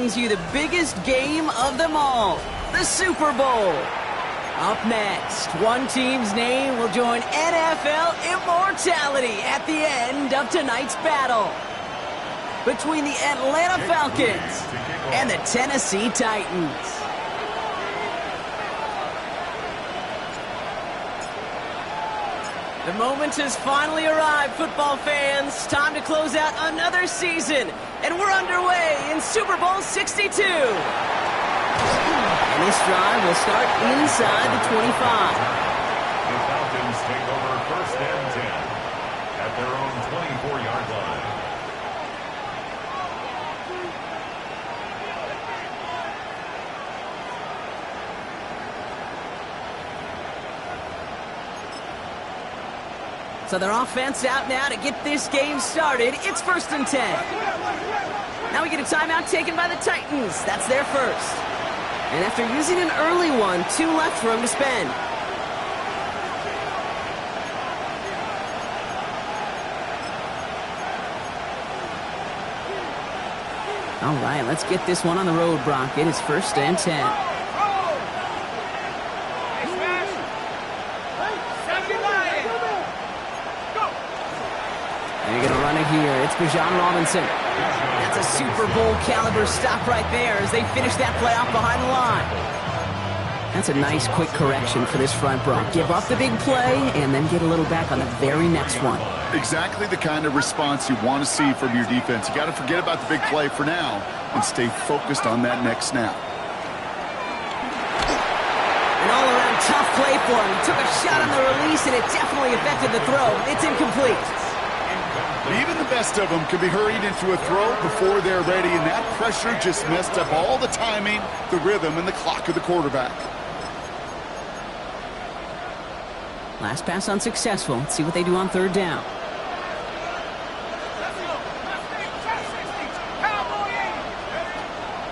brings you the biggest game of them all, the Super Bowl. Up next, one team's name will join NFL immortality at the end of tonight's battle between the Atlanta Falcons and the Tennessee Titans. The moment has finally arrived, football fans. Time to close out another season, and we're underway in Super Bowl 62. And this drive will start inside the 25. The Falcons take over first and 10 at their own 24-yard line. So their offense out now to get this game started. It's first and 10. Now we get a timeout taken by the Titans. That's their first. And after using an early one, 2 left for him to spend. All right, let's get this one on the road, Brock. It is first and 10. They're going to run it here. It's Bijan Robinson. That's a Super Bowl caliber stop right there as they finish that play off behind the line. That's a nice quick correction for this front, Brock. Give up the big play and then get a little back on the very next one. Exactly the kind of response you want to see from your defense. You got to forget about the big play for now and stay focused on that next snap. An all-around tough play for him. He took a shot on the release and it definitely affected the throw. It's incomplete. Even the best of them can be hurried into a throw before they're ready, and that pressure just messed up all the timing, the rhythm, and the clock of the quarterback. Last pass unsuccessful. Let's see what they do on third down.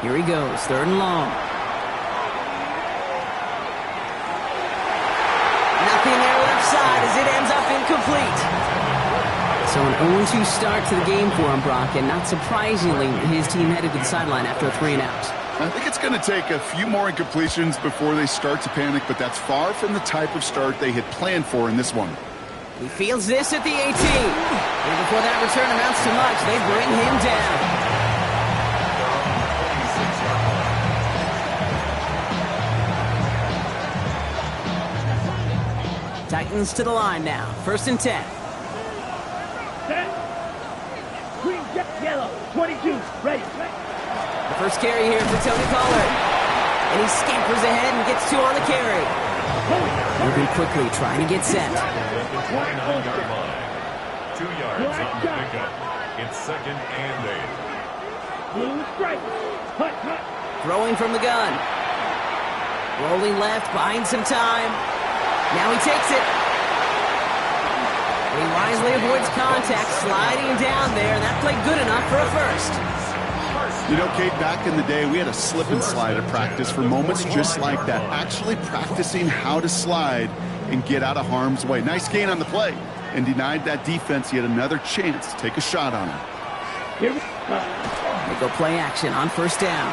Here he goes, third and long. Nothing there left side as it ends up incomplete. So an 0-2 start to the game for him, Brock, and not surprisingly, his team headed to the sideline after a 3-and-out. I think it's going to take a few more incompletions before they start to panic, but that's far from the type of start they had planned for in this one. He fields this at the 18. And before that return amounts to much, they bring him down. Titans to the line now, first and 10. Green, yellow, 22, ready. The first carry here for Tony Pollard. And he scampers ahead and gets 2 on the carry. Moving quickly, trying to get set. 29-yard line. 2 yards on the pickup. It's second and 8. Blue strike. Hut. Throwing from the gun. Rolling left, buying some time. Now he takes it. He wisely avoids contact, sliding down there, and that played good enough for a first. You know, Kate, back in the day, we had a slip and slide at practice for moments just like that. Actually practicing how to slide and get out of harm's way. Nice gain on the play, and denied that defense yet another chance to take a shot on him. They go play action on first down.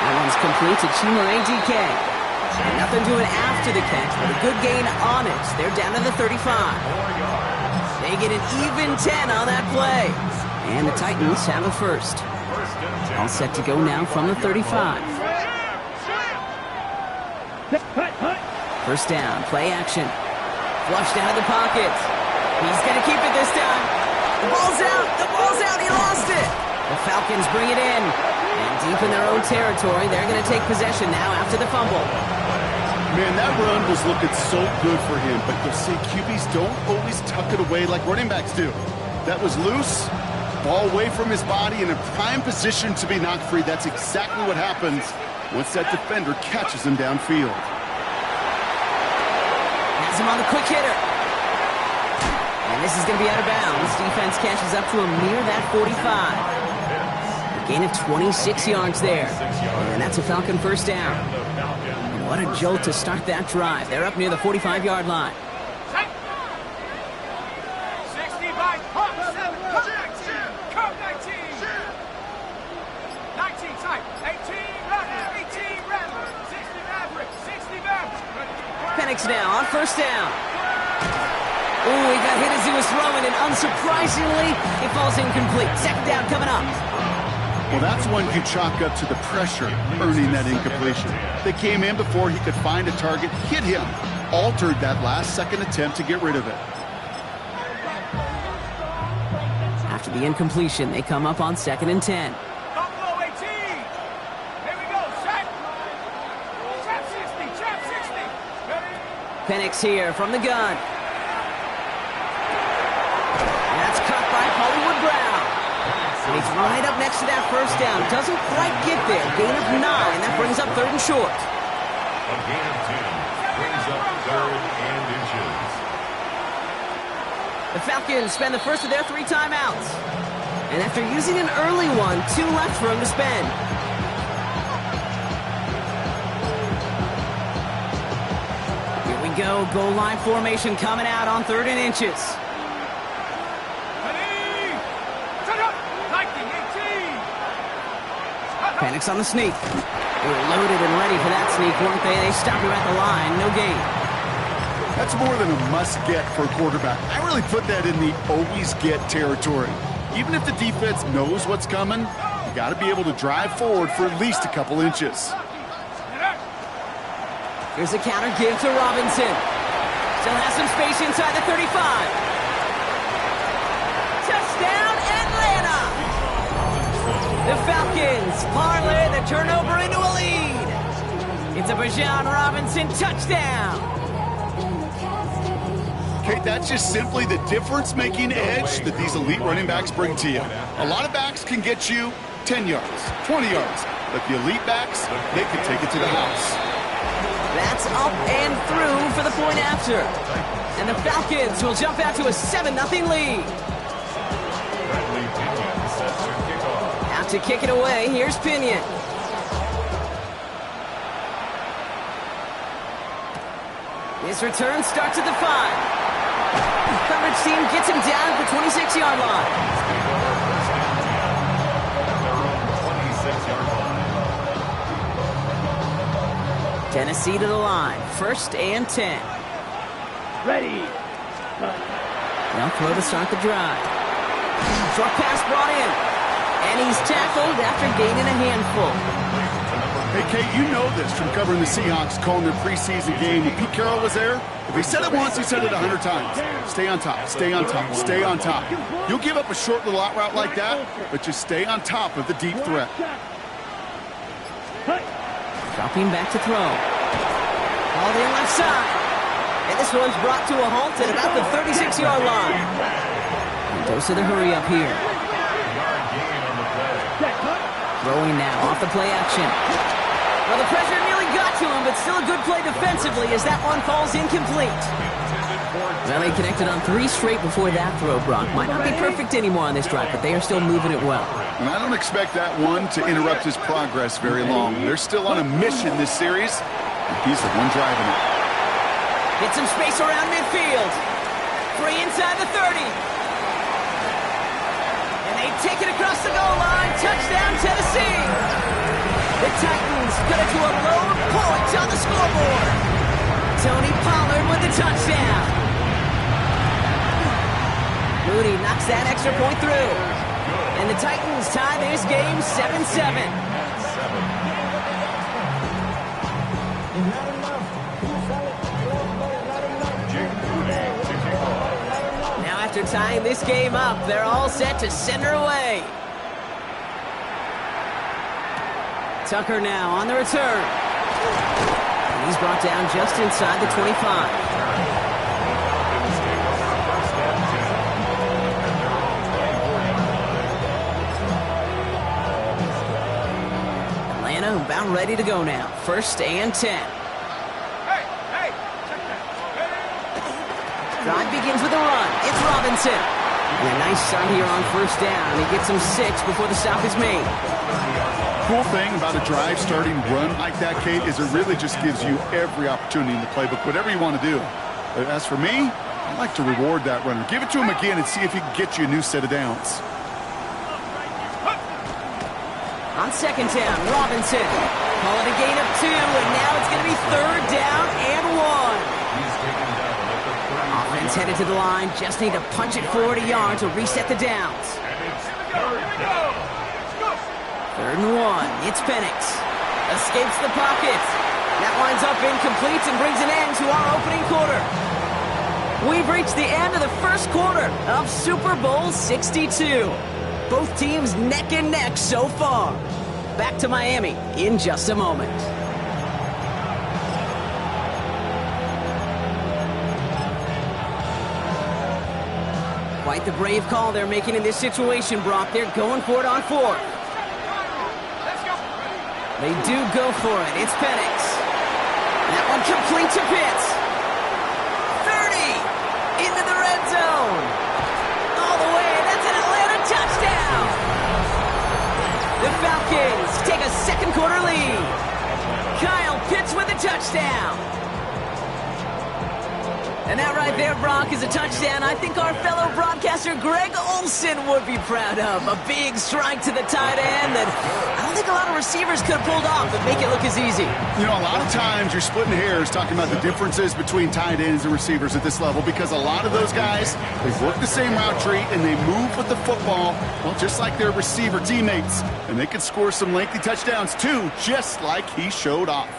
That one's complete to Chimere DK. Nothing doing after the catch, but a good gain on it. They're down to the 35. They get an even 10 on that play. And the Titans have a first. All set to go now from the 35. First down, play action. Flushed out of the pocket. He's going to keep it this time. The ball's out, he lost it. The Falcons bring it in. And deep in their own territory, they're going to take possession now after the fumble. Man, that run was looking so good for him, but you'll see QBs don't always tuck it away like running backs do. That was loose, ball away from his body in a prime position to be knocked free. That's exactly what happens once that defender catches him downfield. Has him on the quick hitter. And this is going to be out of bounds. Defense catches up to him near that 45. A gain of 26 yards there. And that's a Falcon first down. What a jolt to start that drive. They're up near the 45-yard line. 65, 7, come 19, come 19. 9 Penix now on first down. Ooh, he got hit as he was throwing, and unsurprisingly, it falls incomplete. Second down coming up. Well, that's one you chalk up to the pressure earning that incompletion. They came in before he could find a target, hit him, altered that last-second attempt to get rid of it. After the incompletion, they come up on 2nd and 10. Penix here from the gun. That's caught by Hollywood Brown. And he's right up next to that first down. Doesn't quite get there. Gain of 9. That brings up 3rd and short. A gain of 10 brings up 3rd and inches. The Falcons spend the first of their 3 timeouts. And after using an early one, 2 left for him to spend. Here we go. Goal line formation coming out on 3rd and inches. Penix on the sneak. They were loaded and ready for that sneak, weren't they? They stopped him at the line. No gain. That's more than a must-get for a quarterback. I really put that in the always-get territory. Even if the defense knows what's coming, you got to be able to drive forward for at least a couple inches. Here's the counter give to Robinson. Still has some space inside the 35. Touchdown, Atlanta! The Falcons parlay the turnover into a lead. It's a Bijan Robinson touchdown. Okay, that's just simply the difference-making edge that these elite running backs bring to you. A lot of backs can get you 10 yards, 20 yards, but the elite backs, they can take it to the house. That's up and through for the point after. And the Falcons will jump out to a 7-0 lead. Out to kick it away, here's Pinion. His return starts at the 5. Coverage team gets him down at the 26-yard line. Tennessee to the line. 1st and 10. Ready. They'll throw to start the drive. Short pass brought in. And he's tackled after gaining a handful. Hey, Kate, you know this from covering the Seahawks, calling their preseason game. When Pete Carroll was there, if he said it once, he said it 100 times. Stay on top, stay on top, stay on top. You'll give up a short little out route like that, but just stay on top of the deep threat. Dropping back to throw. Called in left side. And this one's brought to a halt at about the 36-yard line. Dose of the hurry up here. Throwing now off the play action. Well, the pressure nearly got to him, but still a good play defensively as that one falls incomplete. Well, he connected on 3 straight before that throw, Brock. Might not be perfect anymore on this drive, but they are still moving it well. And I don't expect that one to interrupt his progress very long. They're still on a mission this series, and he's the one driving it. Get some space around midfield. Free inside the 30. And they take it across the goal line. Touchdown, Tennessee. The Titans get it to a lone point on the scoreboard. Tony Pollard with the touchdown. Moody knocks that extra point through. And the Titans tie this game 7-7. Now after tying this game up, they're all set to send her away. Tucker now on the return. And he's brought down just inside the 25. Atlanta about ready to go now. 1st and 10. Drive begins with a run. It's Robinson. And a nice start here on 1st down. He gets him 6 before the stop is made. Cool thing about a drive starting run like that, Kate, is it really just gives you every opportunity in the playbook, whatever you want to do. But as for me, I like to reward that runner. Give it to him again and see if he can get you a new set of downs. On second down, Robinson. Call it a gain of 2, and now it's going to be third down and 1. He's taken down at the 30. Offense headed to the line. Just need to punch it forward a yard to reset the downs. And it's third down. Third and 1. It's Penix. Escapes the pocket. That winds up incomplete and brings an end to our opening quarter. We've reached the end of the first quarter of Super Bowl 62. Both teams neck and neck so far. Back to Miami in just a moment. Quite the brave call they're making in this situation, Brock. They're going for it on 4th. They do go for it. It's Penix. That one complete to Pitts. 30 into the red zone. All the way. That's an Atlanta touchdown. The Falcons take a second quarter lead. Kyle Pitts with a touchdown. And that right there, Brock, is a touchdown I think our fellow broadcaster Greg Olsen would be proud of. A big strike to the tight end that I don't think a lot of receivers could have pulled off and make it look as easy. You know, a lot of times you're splitting hairs talking about the differences between tight ends and receivers at this level because a lot of those guys, they work the same route tree and they move with the football, well, just like their receiver teammates. And they can score some lengthy touchdowns too, just like he showed off.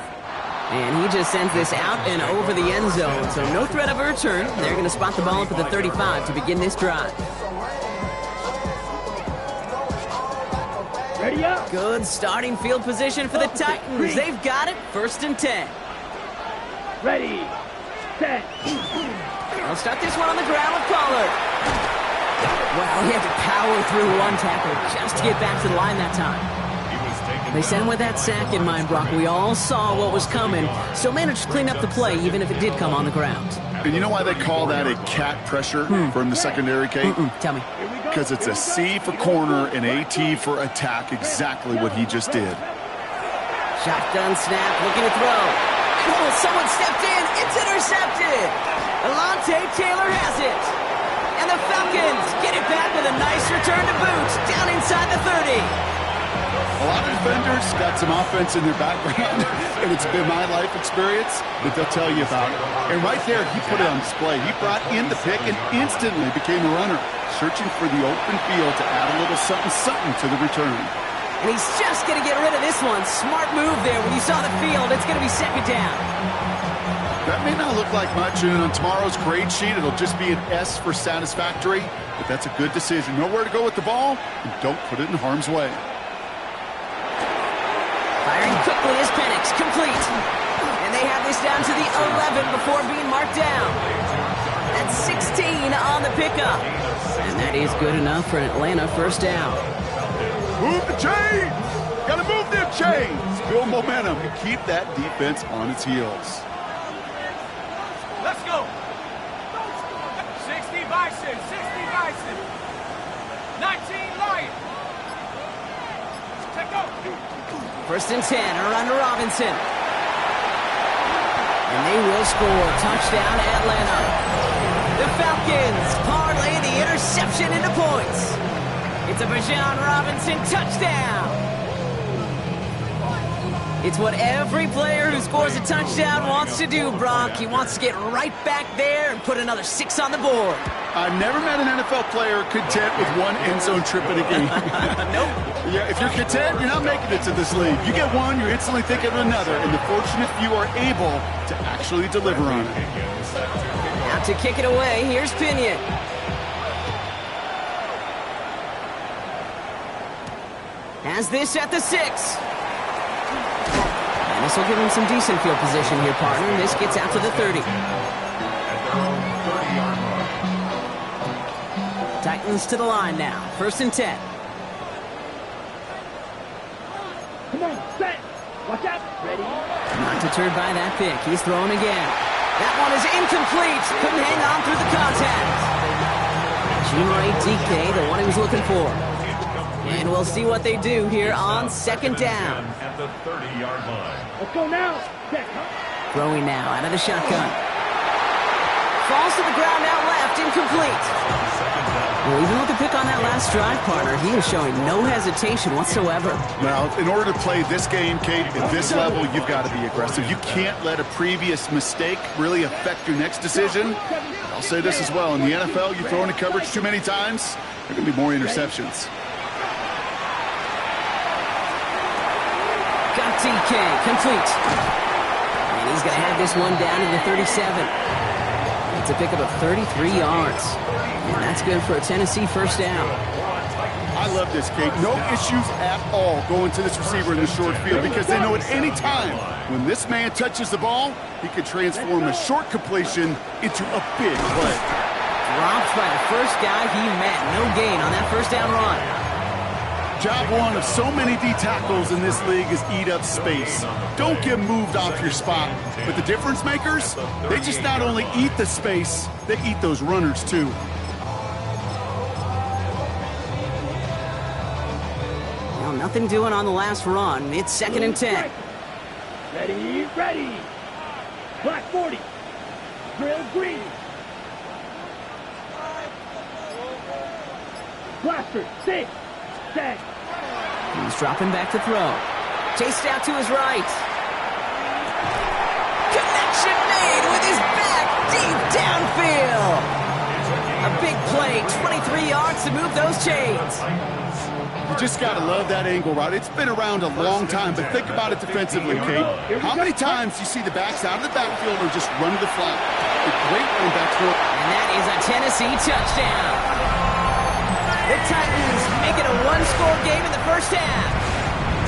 And he just sends this out and over the end zone, so no threat of a return. They're going to spot the ball up at the 35 to begin this drive. Ready up. Good starting field position for the Titans. They've got it, 1st and 10. Ready, set. They'll start this one on the ground with Pollard. Well, he had to power through one tackle just to get back to the line that time. They sent him with that sack in mind, Brock. We all saw what was coming, so managed to clean up the play even if it did come on the ground. And you know why they call that a cat pressure from the secondary, Kate? Tell me. Because it's a C for corner and a T for attack, exactly what he just did. Shotgun snap, looking to throw. Oh, someone stepped in. It's intercepted. Alontae Taylor has it. And the Falcons get it back with a nice return to boot down inside the 30. A lot of defenders got some offense in their background, and it's been my life experience that they'll tell you about. And right there, he put it on display. He brought in the pick and instantly became a runner, searching for the open field to add a little something to the return. And he's just going to get rid of this one. Smart move there. When you saw the field, it's going to be second down. That may not look like much, and on tomorrow's grade sheet, it'll just be an S for satisfactory, but that's a good decision. Know where to go with the ball, and don't put it in harm's way. Firing quickly is Penix, complete. And they have this down to the 11 before being marked down. That's 16 on the pickup. And that is good enough for an Atlanta first down. Move the chains! Gotta move them chains! Build momentum and keep that defense on its heels. Let's go! 60 Bison, 60 Bison. 19 Lion. Take go! 1st and 10, around to Robinson. And they will score. Touchdown, Atlanta. The Falcons parlay the interception into points. It's a Bijan Robinson touchdown. It's what every player who scores a touchdown wants to do, Brock. He wants to get right back there and put another 6 on the board. I've never met an NFL player content with one end zone trip in a game. Nope. Yeah, if you're content, you're not making it to this league. You get one, you're instantly thinking of another, and the fortunate few are able to actually deliver on it. Now to kick it away, here's Pinion. Has this at the 6. And this will give him some decent field position here, partner. This gets out to the 30. Titans to the line now. 1st and 10. Come on, set. Watch out. Ready. Not deterred by that pick. He's throwing again. That one is incomplete. Couldn't hang on through the contact. DK, the one he was looking for. And we'll see what they do here on 2nd down. At the 30-yard line. Let's go now. Set. Throwing now out of the shotgun. Falls to the ground out left, incomplete. Well, even with the pick on that last drive, partner, he is showing no hesitation whatsoever. Well, in order to play this game, Kate, at this level, you've got to be aggressive. You can't let a previous mistake really affect your next decision. I'll say this as well. In the NFL, you throw into coverage too many times, there are going to be more interceptions. Got DK, complete. And he's going to have this one down to the 37. It's a pickup of 33 yards. And that's good for a Tennessee first down. I love this, Kate. No issues at all going to this receiver in the short field because they know at any time when this man touches the ball, he could transform a short completion into a big play. Dropped by the first guy he met. No gain on that first down run. Job one of so many D tackles in this league is eat up space. Don't get moved off your spot. But the difference makers, they just not only eat the space, they eat those runners too. Well, nothing doing on the last run. It's 2nd and 10. Ready, ready. Black 40. Drill green. Blaster, 6. Set. He's dropping back to throw. Chased out to his right. Connection made with his back deep downfield. A big play, 23 yards to move those chains. You just got to love that angle route. It's been around a long time, but think about it defensively, Kate. How many times do you see the backs out of the backfield or just run to the flat? A great run back throw. And that is a Tennessee touchdown. The Titans make it a one-score game in the first half.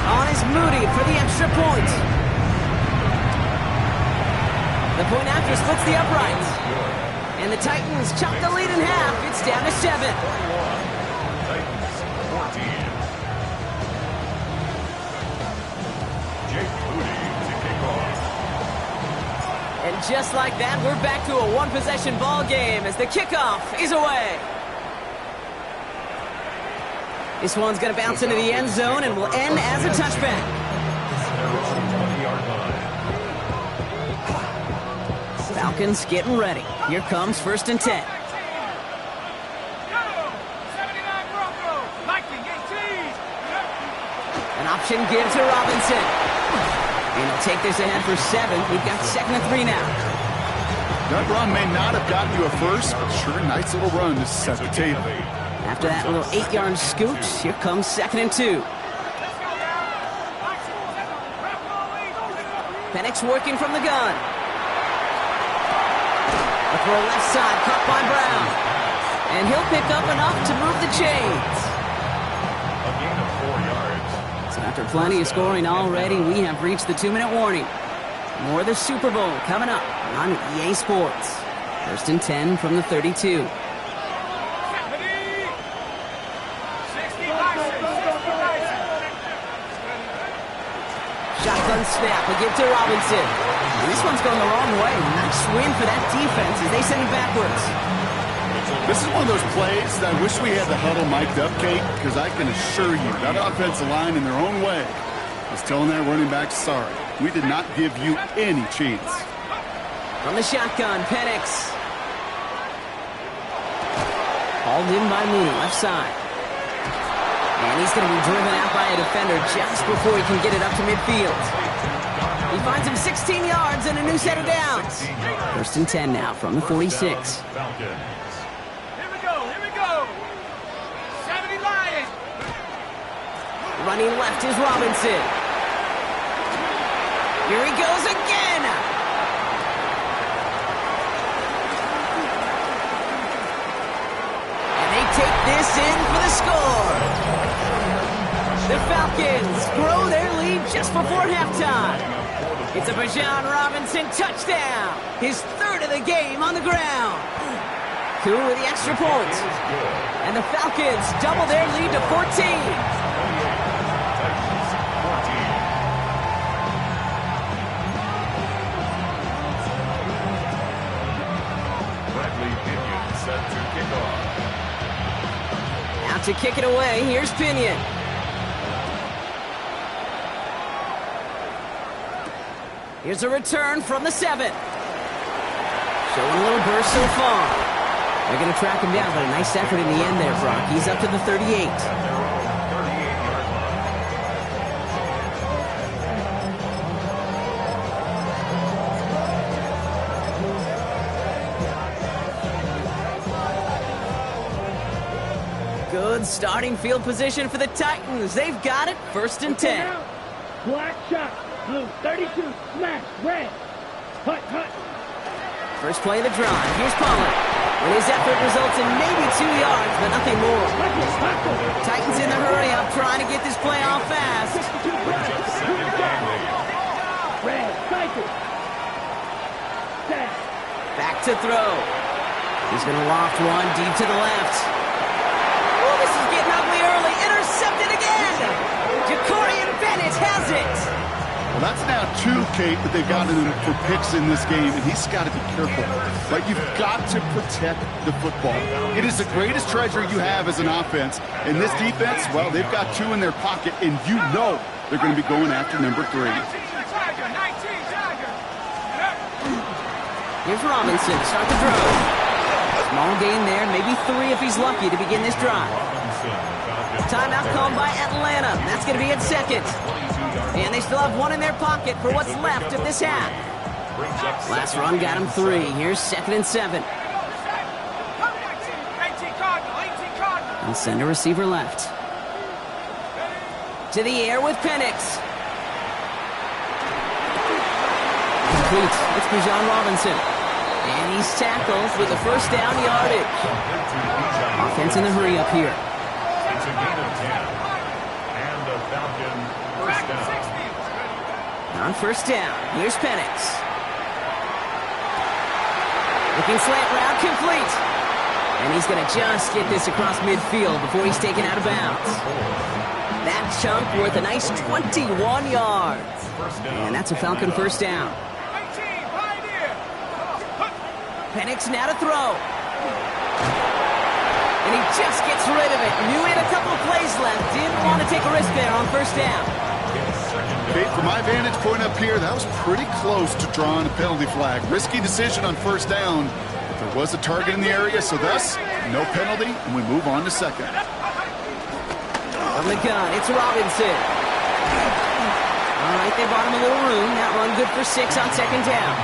On is Moody for the extra point. The point after splits the uprights. And the Titans chop the lead in half. It's down to 7. Titans 14. Jake Moody to kick off. And just like that, we're back to a one-possession ball game as the kickoff is away. This one's going to bounce into the end zone and will end as a touchback. 20-yard line. Falcons getting ready. Here comes 1st and 10. An option give to Robinson. And he'll take this ahead for 7. We've got 2nd and 3 now. That run may not have gotten you a first, but sure, nice little run to set the table. After that little 8-yard scoot, here comes 2nd and 2. Penix working from the gun. A throw left side, caught by Brown. And he'll pick up enough to move the chains. A gain of 4 yards. So after plenty of scoring already, we have reached the 2-minute warning. More of the Super Bowl coming up on EA Sports. 1st and 10 from the 32. Shotgun snap, a give to Robinson. And this one's going the wrong way. Nice win for that defense as they send it backwards. This is one of those plays that I wish we had the huddle mic'd up, Kate, because I can assure you that offensive line in their own way is telling that running back, sorry, we did not give you any chance. From the shotgun, Penix. Hauled in by Mooney, left side. And he's going to be driven out by a defender just before he can get it up to midfield. He finds him 16 yards and a new set of downs. 1st and 10 now from the 46. Falcons. Here we go. 70 Lions. Running left is Robinson. Here he goes again. And they take this in for the score. The Falcons grow their lead just before halftime. It's a Bijan Robinson touchdown. His 3rd of the game on the ground. Cool with the extra point. And the Falcons double their lead to 14. Set to kick off. Out to kick it away, here's Pinion. Here's a return from the 7. Showing a little burst so far. They're going to track him down, but a nice effort in the end there, Brock. He's up to the 38. Good starting field position for the Titans. They've got it. 1st and 10. Black shot. Blue 32. Smash. Red. Hut. First play of the drive. Here's Pollard. And his effort results in maybe 2 yards, but nothing more. Titans in the hurry up, trying to get this play off fast. Red. Cycle. Set. Back to throw. He's going to loft one deep to the left. Oh, this is getting ugly early. Intercepted again. Jacorian Bennett has it. Well, that's now 2, Kate, that they've gotten him for picks in this game, and he's got to be careful. Right? You've got to protect the football. It is the greatest treasure you have as an offense. And this defense, well, they've got 2 in their pocket, and you know they're going to be going after number 3. Here's Robinson to start the throw. Small gain there, maybe 3 if he's lucky to begin this drive. Timeout called by Atlanta. That's going to be at 2nd. And they still have 1 in their pocket for what's left of this half. Last run got him 3. Here's 2nd and 7. And send a receiver left. To the air with Penix. Complete. It's Bijan Robinson. And he's tackled with a 1st down yardage. Offense in the hurry up here. It's a gain of 10. And a Falcon first down. On 1st down, here's Penix. Looking slant route, complete. And he's going to just get this across midfield before he's taken out of bounds. That chunk worth a nice 21 yards. And that's a Falcon 1st down. Penix now to throw. And he just gets rid of it. Knew he had a couple of plays left. Didn't want to take a risk there on 1st down. Kate, from my vantage point up here, that was pretty close to drawing a penalty flag. Risky decision on 1st down. But there was a target in the area, so thus, no penalty, and we move on to 2nd. From the gun, it's Robinson. All right, they bought him a little room. That run good for 6 on 2nd down.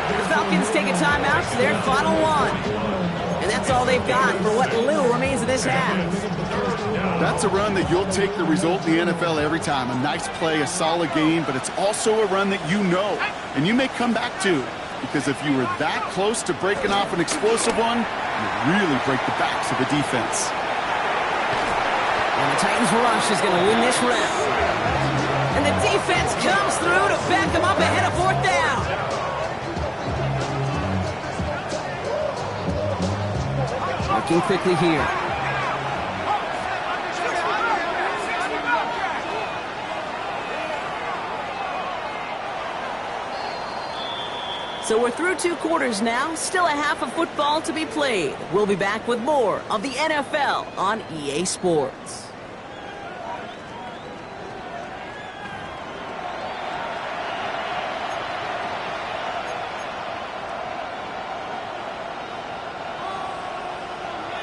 The Falcons take a timeout to their final 1. And that's all they've got for what little remains of this half. That's a run that you'll take the result in the NFL every time. A nice play, a solid game, but it's also a run that you know and you may come back to, because if you were that close to breaking off an explosive one, you really break the backs of the defense. And the Titans rush is going to win this round. And the defense comes through to back them up ahead of 4th down. Working quickly here. So we're through 2 quarters now, still a half of football to be played. We'll be back with more of the NFL on EA Sports.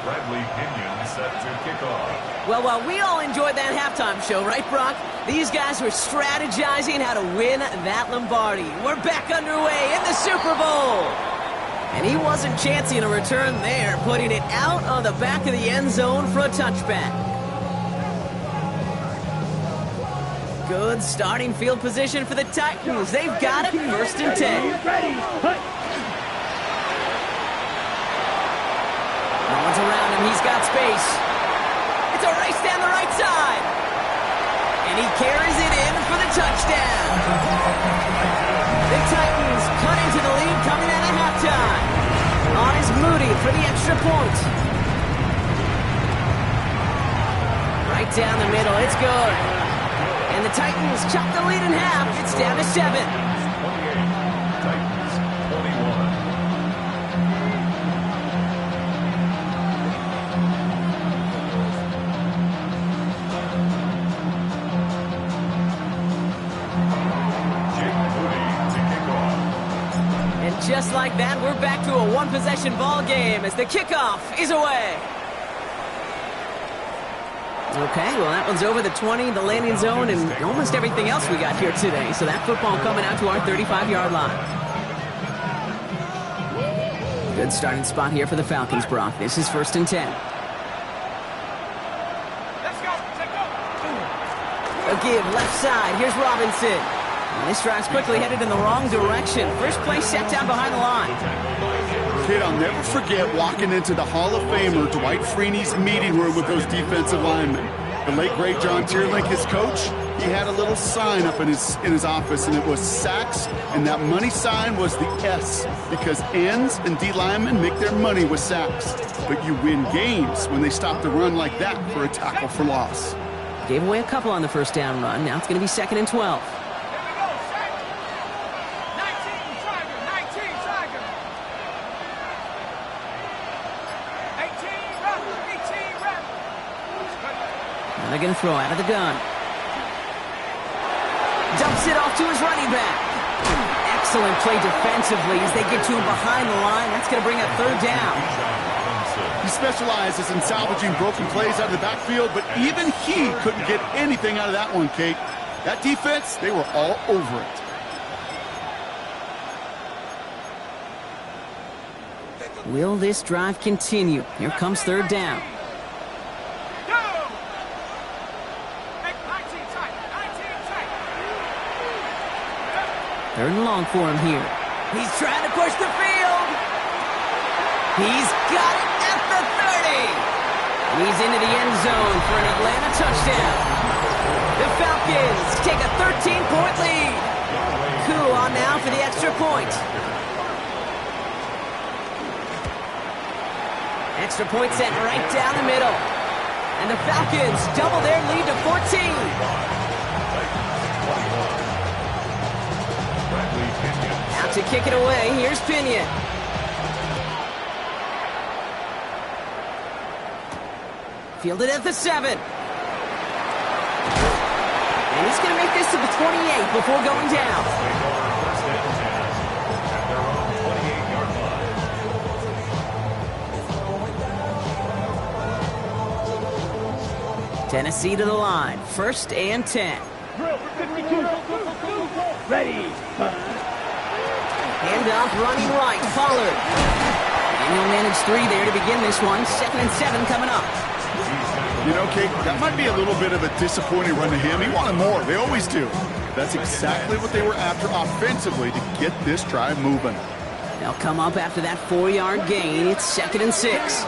Bradley Pinion set to kick off. Well, while we all enjoyed that halftime show, right, Brock? These guys were strategizing how to win that Lombardi. We're back underway in the Super Bowl. And he wasn't chancing a return there, putting it out on the back of the end zone for a touchback. Good starting field position for the Titans. They've got it, 1st and 10. No one's around him. He's got space. It's a race down the right side. And he carries it in for the touchdown. The Titans cut into the lead coming out of halftime. On is Moody for the extra point. Right down the middle. It's good. And the Titans chop the lead in half. It's down to 7. 28. Titans 21. just like that, we're back to a one-possession ball game as the kickoff is away. Okay, well, that one's over the 20, the landing zone, and almost everything else we got here today. So that football coming out to our 35-yard line. Good starting spot here for the Falcons, Brock. This is 1st and 10. Let's go. Let's go. A give, left side. Here's Robinson. And this drive's quickly headed in the wrong direction. First play set down behind the line. Kid, I'll never forget walking into the Hall of Famer Dwight Freeney's meeting room with those defensive linemen. The late, great John Tierlink, his coach, he had a little sign up in his office, and it was sacks, and that money sign was the S, because ends and D linemen make their money with sacks. But you win games when they stop the run like that for a tackle for loss. Gave away a couple on the first down run. Now it's going to be 2nd and 12. Here we go. Set. 19 Tiger. 19 Tiger. 18 Rebel. 18 Rebel. Now they're going to throw out of the gun. Dumps it off to his running back. Excellent play defensively as they get to him behind the line. That's going to bring up 3rd down. He specializes in salvaging broken plays out of the backfield, but even he couldn't get anything out of that one, Kate. That defense, they were all over it. Will this drive continue? Here comes 3rd down. Go. 19 Tiger. 19 Tiger. 3rd and long for him here. He's trying to push the field. He's got it at the 30. And he's into the end zone for an Atlanta touchdown. The Falcons take a 13-point lead. Cool on now for the extra point. Extra point set right down the middle. And the Falcons double their lead to 14. Out to kick it away, here's Pinion. Fielded at the 7. And he's going to make this to the 28 before going down. Tennessee to the line. 1st and 10. Ready. Handoff running right. Pollard. And he'll manage 3 there to begin this one. 2nd and 7 coming up. You know, Kate, that might be a little bit of a disappointing run to him. He wanted more. They always do. That's exactly what they were after offensively to get this drive moving. They'll come up after that 4-yard gain. It's 2nd and 6.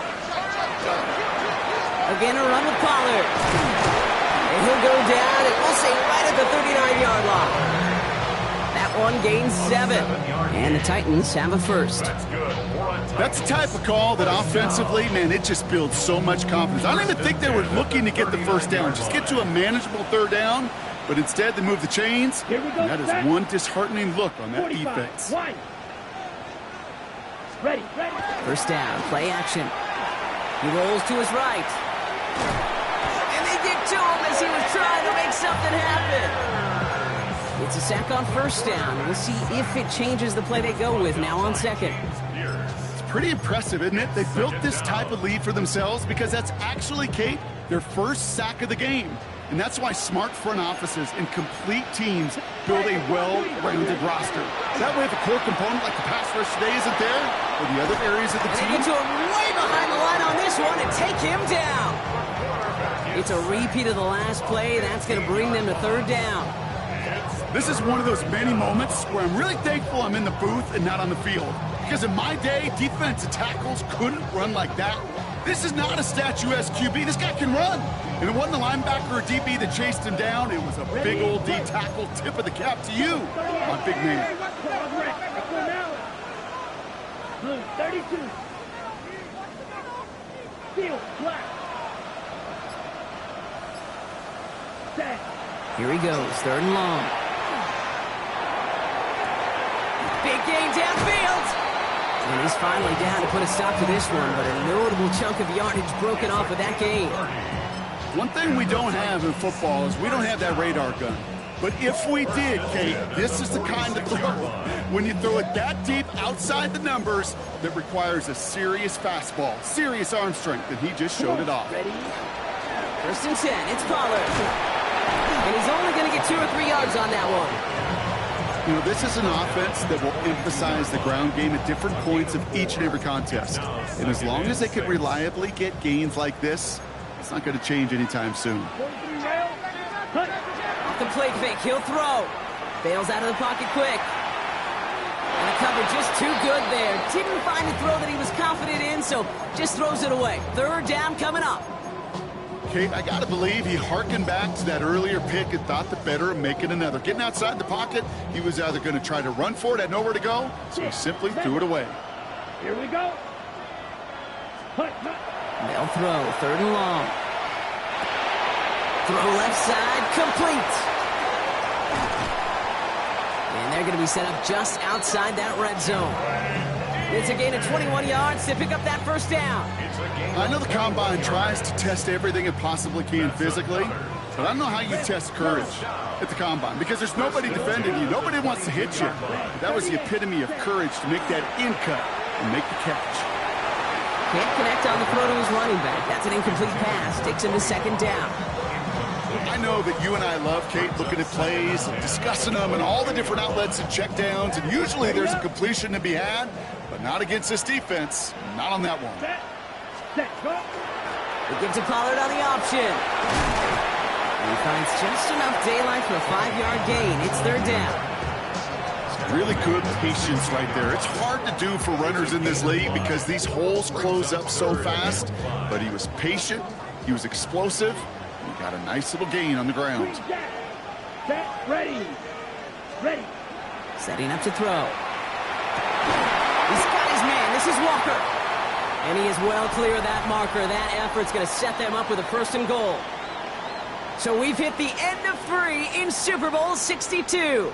Again, a run with Pollard. And he'll go down, and we'll say right at the 39-yard line. That one gains 7. And the Titans have a first. That's the type of call that offensively, man, it just builds so much confidence. I don't even think they were looking to get the first down. Just get to a manageable 3rd down. But instead, they move the chains. Here we go, And that is set. one disheartening look on that 45. defense. One. Ready. First down, play action. He rolls to his right. And they get to him as he was trying to make something happen. It's a sack on 1st down. We'll see if it changes the play they go with now on 2nd. It's pretty impressive, isn't it? They built this type of lead for themselves because that's actually, Kate, their first sack of the game. And that's why smart front offices and complete teams build a well-rounded roster. That way, if a core component like the pass rush today isn't there, or the other areas of the They team... get to him way behind the line on this one and take him down. It's a repeat of the last play. That's going to bring them to 3rd down. This is one of those many moments where I'm really thankful I'm in the booth and not on the field. Because in my day, defensive tackles couldn't run like that. This is not a statuesque QB. This guy can run. And it wasn't a linebacker or DB that chased him down. It was a big old D tackle. Tip of the cap to you, my big man. Blue 32. Field black. Set. Here he goes, 3rd and long. Big gain downfield. And he's finally down to put a stop to this one, but a notable chunk of yardage broken off with that gain. One thing we don't have in football is we don't have that radar gun. But if we did, Kate, this is the kind of throw, when you throw it that deep outside the numbers, that requires a serious fastball, serious arm strength, and he just showed it off. Ready? First and 10, it's Pollard. And he's only going to get 2 or 3 yards on that one. You know, this is an offense that will emphasize the ground game at different points of each and every contest. And as long as they can reliably get gains like this, it's not going to change anytime soon. Off the plate fake, he'll throw. Bails out of the pocket quick. And the cover just too good there. Didn't find a throw that he was confident in, so just throws it away. 3rd down coming up. Kate, I got to believe he hearkened back to that earlier pick and thought the better of making another. Getting outside the pocket, he was either going to try to run for it, had nowhere to go, so he simply threw it away. Here we go. They'll throw, 3rd and long. Throw left side, complete. And they're going to be set up just outside that red zone. It's a gain of 21 yards to pick up that 1st down. I know the Combine tries to test everything it possibly can physically, but I don't know how you test courage at the Combine because there's nobody defending you. Nobody wants to hit you. That was the epitome of courage to make that in cut and make the catch. Can't connect on the throw to his running back. That's an incomplete pass. Takes him to 2nd down. I know that you and I love, Kate, looking at plays and discussing them and all the different outlets and checkdowns, and usually there's a completion to be had, but not against this defense. Not on that one. Set, go. He gives to Pollard on the option. He finds just enough daylight for a 5-yard gain. It's 3rd down. Really good patience right there. It's hard to do for runners in this league because these holes close up so fast, but he was patient, he was explosive, and he got a nice little gain on the ground. Set, ready. Ready. Setting up to throw. He's got his man. This is Walker. And he is well clear of that marker. That effort's going to set them up with a 1st and goal. So we've hit the end of 3 in Super Bowl 62.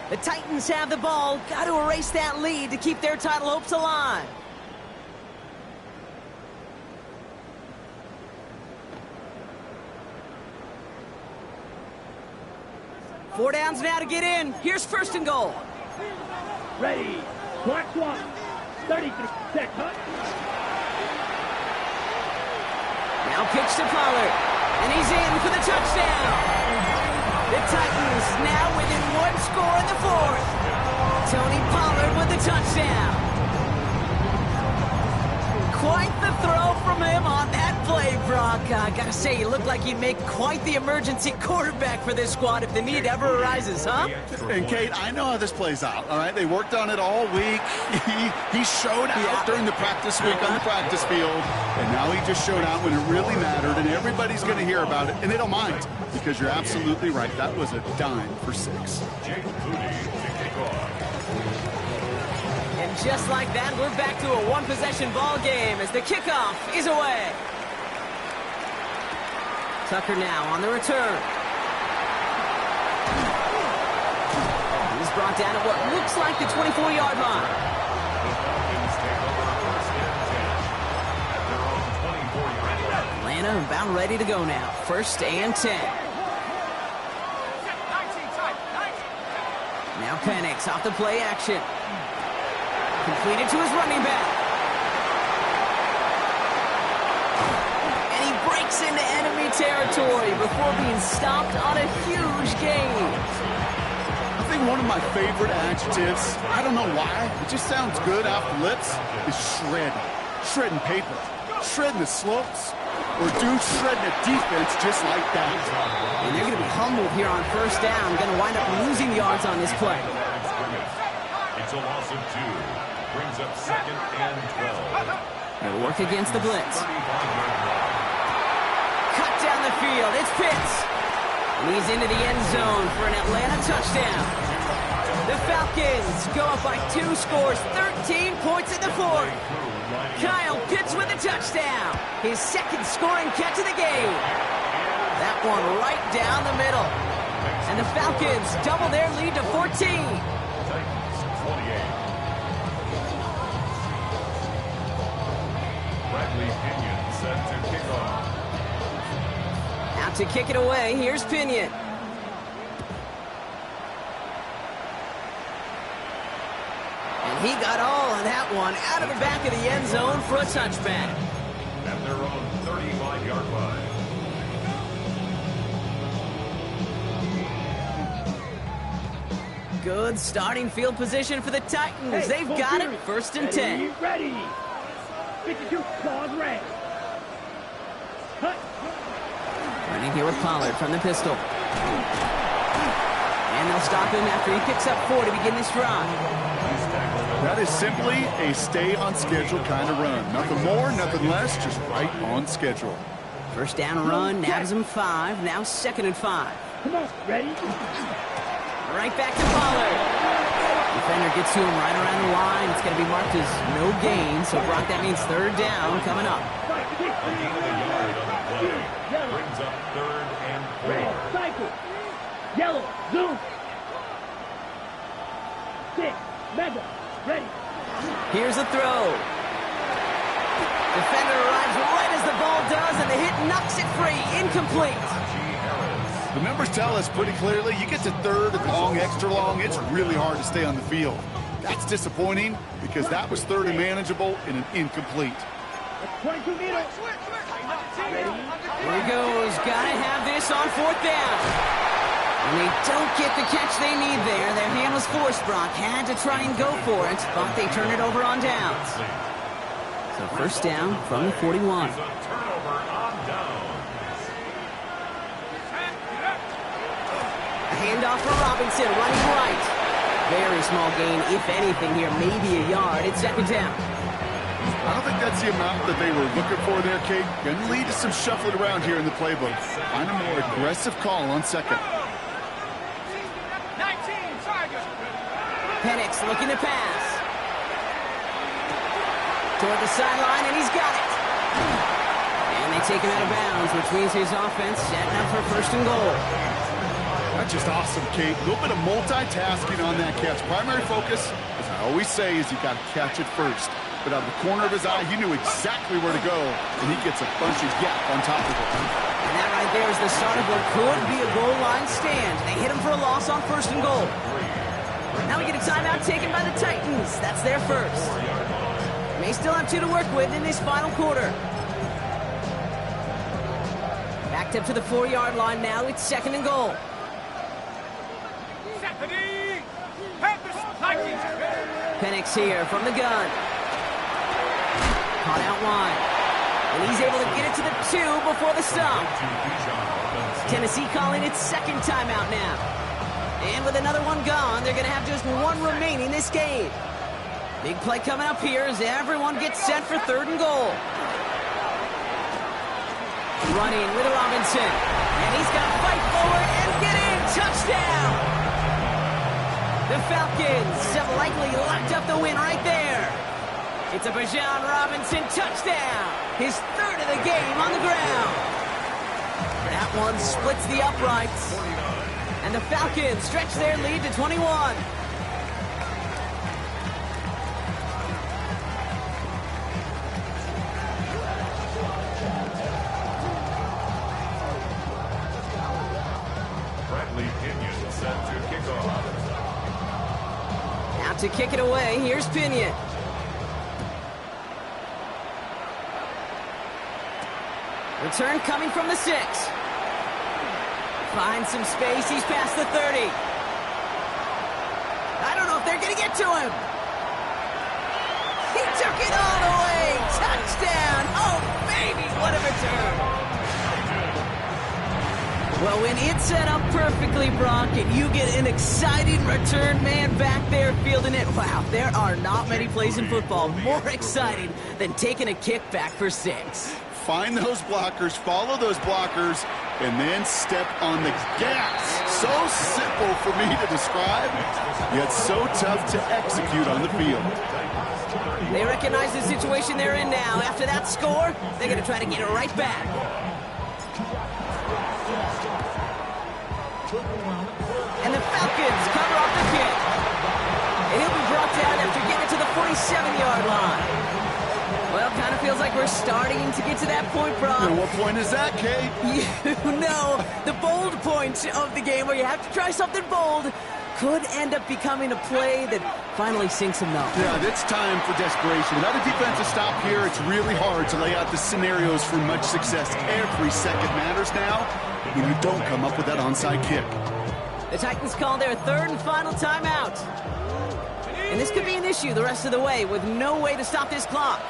The Titans have the ball. Got to erase that lead to keep their title hopes alive. Four downs now to get in. Here's 1st and goal. Ready. Swat. 33. Set, cut. Now pitch to Pollard. And he's in for the touchdown. The Titans now within 1 score in the 4th. Tony Pollard with the touchdown. Quite the throw from him on that play, Brock. I gotta say, he looked like he'd make quite the emergency quarterback for this squad if the need ever arises, huh? And Kate, I know how this plays out, all right? They worked on it all week. He showed out during the practice week on the practice field, and now he just showed out when it really mattered, and everybody's going to hear about it, and they don't mind, because you're absolutely right. That was a dime for 6. And just like that, we're back to a 1-possession ball game as the kickoff is away. Tucker now on the return. He's brought down at what looks like the 24-yard line. Atlanta about ready to go now. 1st and 10. Now Penix off the play action. Completed to his running back. And he breaks into enemy territory before being stopped on a huge gain. I think one of my favorite adjectives, I don't know why, it just sounds good off the lips, is shred. Shredding paper. Shredding the slopes. Or dude shredding a defense just like that. And they're going to be humbled here on 1st down. Going to wind up losing yards on this play. It's a loss of 2. Brings up 2nd and 12. They'll work against the blitz. Cut down the field. It's Pitts. And he's into the end zone for an Atlanta touchdown. The Falcons go up by 2 scores, 13 points in the 4th. Kyle Pitts with a touchdown. His 2nd scoring catch of the game. That one right down the middle. And the Falcons double their lead to 14. Set to kick off. Out to kick it away, here's Pinion. He got all of that one out of the back of the end zone for a touchback. At their own 35-yard line. Good starting field position for the Titans. Hey, They've got it. First and 10. Ready. 52, pause, red. Cut. Running here with Pollard from the pistol. And they'll stop him after he picks up 4 to begin this drive. That is simply a stay-on-schedule kind of run. Nothing more, nothing less, just right on schedule. First down run, nabs him 5. Now 2nd and 5. Come on, ready? Right back to Pollard. Defender gets to him right around the line. It's going to be marked as no gain. So, Brock, that means 3rd down coming up. A gain of a yard on the play. Brings up 3rd and 4. Red, cycle. Yellow, zoom. 6, mega, ready. Here's a throw. Defender arrives right as the ball does, and the hit knocks it free. Incomplete. The numbers tell us pretty clearly, you get to 3rd and long, extra long, it's really hard to stay on the field. That's disappointing because that was 3rd and manageable and an incomplete. 22 meters. Here he goes. Gotta have this on 4th down. And they don't get the catch they need there. Their hand was forced, Brock. Had to try and go for it, but they turn it over on downs. So first down from the 41. Turnover on downs. Handoff for Robinson, running right. Very small gain, if anything here, maybe a yard. It's 2nd down. I don't think that's the amount that they were looking for there, Kate. Going to lead to some shuffling around here in the playbook. Find a more aggressive call on 2nd. 19, Tigers. Penix looking to pass. Toward the sideline, and he's got it. And they take him out of bounds, which means his offense setting up for 1st and goal. That's just awesome, Kate. A little bit of multitasking on that catch. Primary focus, as I always say, is you got to catch it first. But out of the corner of his eye, he knew exactly where to go, and he gets a bunch of gap on top of it. And that right there is the start of what could be a goal line stand. They hit him for a loss on 1st and goal. Now we get a timeout taken by the Titans. That's their first. May still have 2 to work with in this final quarter. Backed up to the 4-yard line now. It's 2nd and goal. Penix here from the gun. Caught out wide. And he's able to get it to the 2 before the stop. Tennessee calling its 2nd timeout now. And with another one gone, they're going to have just 1 remaining this game. Big play coming up here as everyone gets set for 3rd and goal. Running with Robinson. And he's got to fight forward and get in. Touchdown! The Falcons have likely locked up the win right there. It's a Bijan Robinson touchdown. His 3rd of the game on the ground. That one splits the uprights. And the Falcons stretch their lead to 21. Set to kick off. Out to kick it away, here's Pinion. Return coming from the 6. Finds some space, he's past the 30. I don't know if they're going to get to him. He took it all the way. Touchdown. Oh, baby, what a return. Well, when it's set up perfectly, Brock, and you get an exciting return man back there fielding it, wow, there are not many plays in football more exciting than taking a kickback for 6. Find those blockers, follow those blockers, and then step on the gas. So simple for me to describe, yet so tough to execute on the field. They recognize the situation they're in now. After that score, they're going to try to get it right back. And the Falcons cover off the kick. And he'll be brought down after getting it to the 47-yard line. Well, kind of feels like we're starting to get to that point, Brock. And what point is that, Kate? You know, the bold point of the game where you have to try something bold could end up becoming a play that finally sinks him though. Yeah, it's time for desperation. Without a defensive stop here, it's really hard to lay out the scenarios for much success. Every second matters now when you don't come up with that onside kick. The Titans call their third and final timeout. And this could be an issue the rest of the way with no way to stop this clock.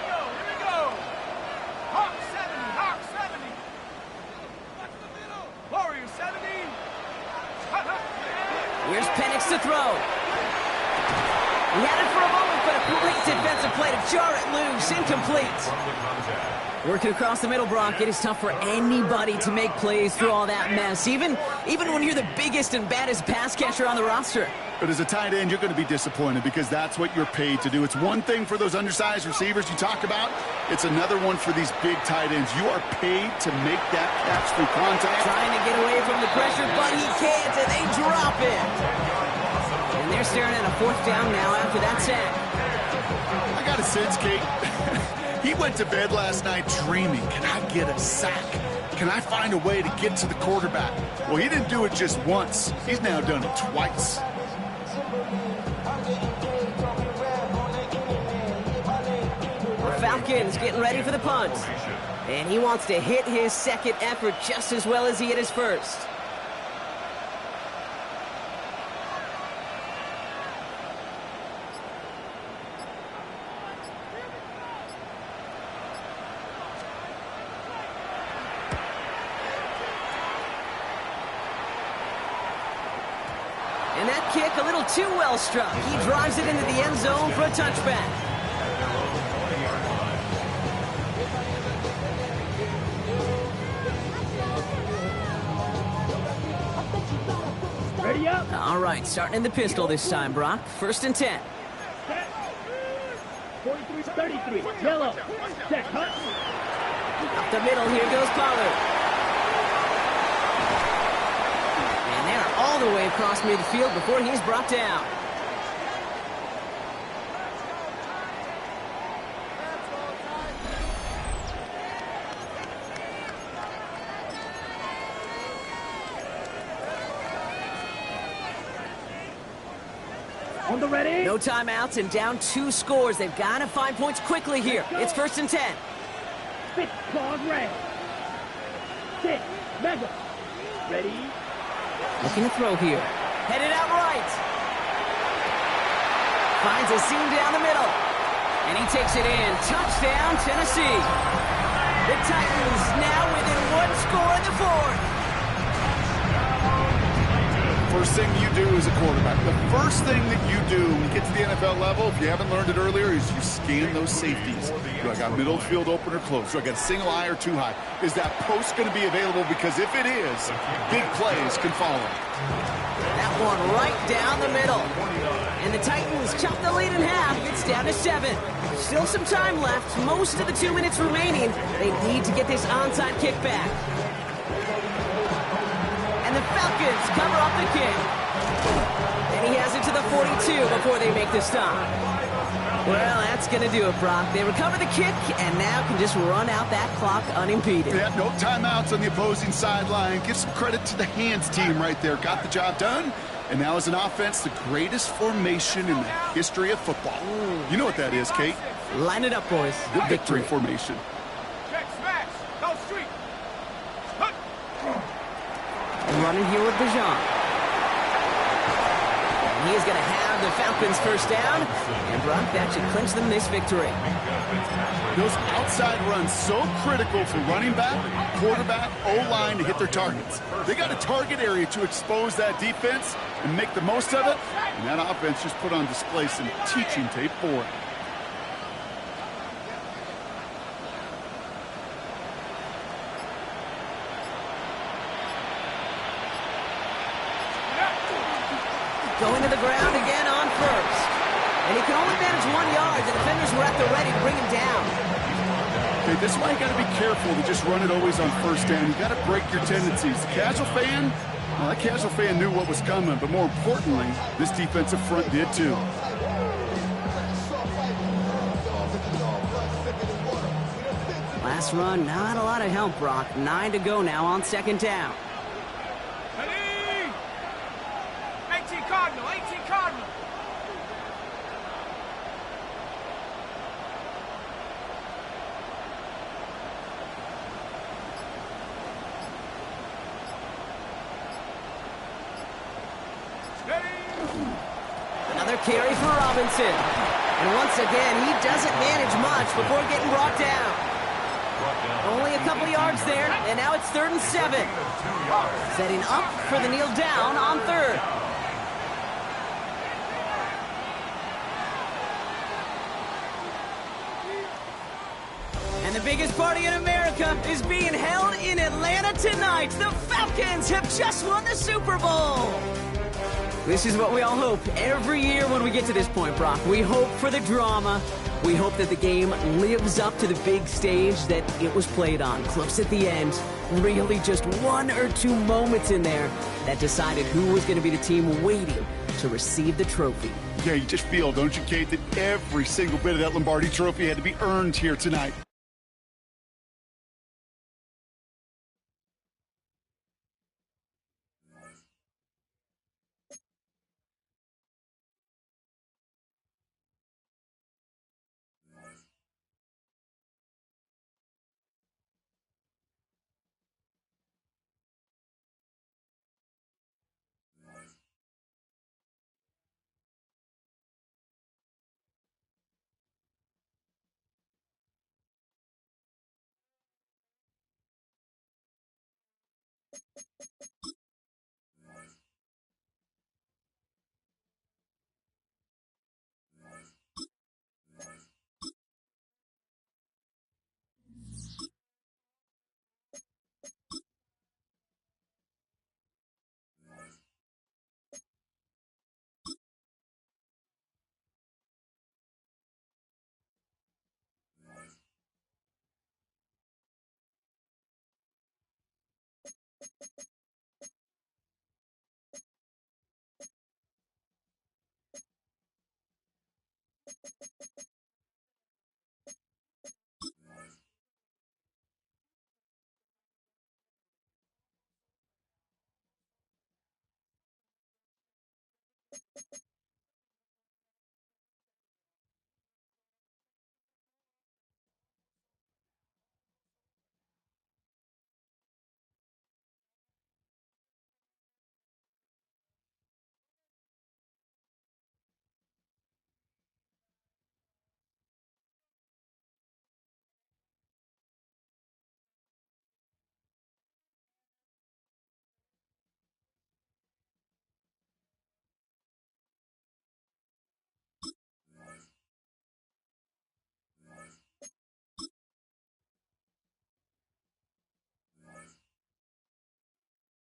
Here we go. Hawk 70, Hawk 70. Watch the middle. Warrior 70. Here's Penix to throw. He had it for a moment, but a great defensive play to jar it loose. Incomplete. Working across the middle, Brock, it is tough for anybody to make plays through all that mess, even when you're the biggest and baddest pass catcher on the roster. But as a tight end, you're going to be disappointed because that's what you're paid to do. It's one thing for those undersized receivers you talk about. It's another one for these big tight ends. You are paid to make that catch through contact. Trying to get away from the pressure, but he can't, and they drop it. And they're staring at a fourth down now after that sack. I got a sense, Kate. He went to bed last night dreaming, can I get a sack? Can I find a way to get to the quarterback? Well, he didn't do it just once. He's now done it twice. The Falcons getting ready for the punt. And he wants to hit his second effort just as well as he hit his first. And that kick a little too well struck. He drives it into the end zone for a touchback. Ready up. All right, starting in the pistol this time, Brock. 1st and 10. Set. 43-33. Yellow. Set. Hut. Up the middle, here goes Pollard. And they're all the way across midfield before he's brought down. On the ready. No timeouts and down 2 scores. They've got to find points quickly here. It's 1st and 10. Spit claws red. Sit. Mega. Ready. Looking to throw here. Headed out right. Finds a seam down the middle. And he takes it in. Touchdown, Tennessee. The Titans now within 1 score in the 4th. First thing you do as a quarterback, the first thing that you do when you get to the NFL level, if you haven't learned it earlier, is you scan those safeties. Do I got middle field open or close? Do I got a single high or too high? Is that post going to be available? Because if it is, big plays can follow. That one right down the middle. And the Titans chop the lead in half. It's down to 7. Still some time left. Most of the 2 minutes remaining. They need to get this onside kick back. And the Falcons cover up the kick. And he has it to the 42 before they make the stop. Well, that's going to do it, Brock. They recover the kick and now can just run out that clock unimpeded. Yeah, no timeouts on the opposing sideline. Give some credit to the hands team right there. Got the job done. And now as an offense, the greatest formation in the history of football. You know what that is, Kate? Line it up, boys. The victory formation. Check smash. Go street. Hut. Running here with Bijan. And he is going to have the Falcons first down. And Brock, that should clinch them this victory. Those outside runs so critical for running back, quarterback, O-line to hit their targets. They got a target area to expose that defense and make the most of it. And that offense just put on display some teaching tape for it. Going to the ground again on first. And he can only manage 1 yard. The defenders were at the ready to bring him down. Okay, this is why you got to be careful to just run it always on first down. You got to break your tendencies. The casual fan, well, that casual fan knew what was coming, but more importantly, this defensive front did too. pass run, not a lot of help, Brock. 9 to go now on second down. Ready? 18 Cardinal, 18 Cardinal. Another carry for Robinson. And once again, he doesn't manage much before getting brought down. Only a couple yards there, and now it's 3rd and 7. Setting up for the kneel down on 3rd. And the biggest party in America is being held in Atlanta tonight. The Falcons have just won the Super Bowl. This is what we all hope every year when we get to this point, Brock. We hope for the drama. We hope that the game lives up to the big stage that it was played on. Close at the end. Really just 1 or 2 moments in there that decided who was going to be the team waiting to receive the trophy. Yeah, you just feel, don't you, Kate, that every single bit of that Lombardi trophy had to be earned here tonight.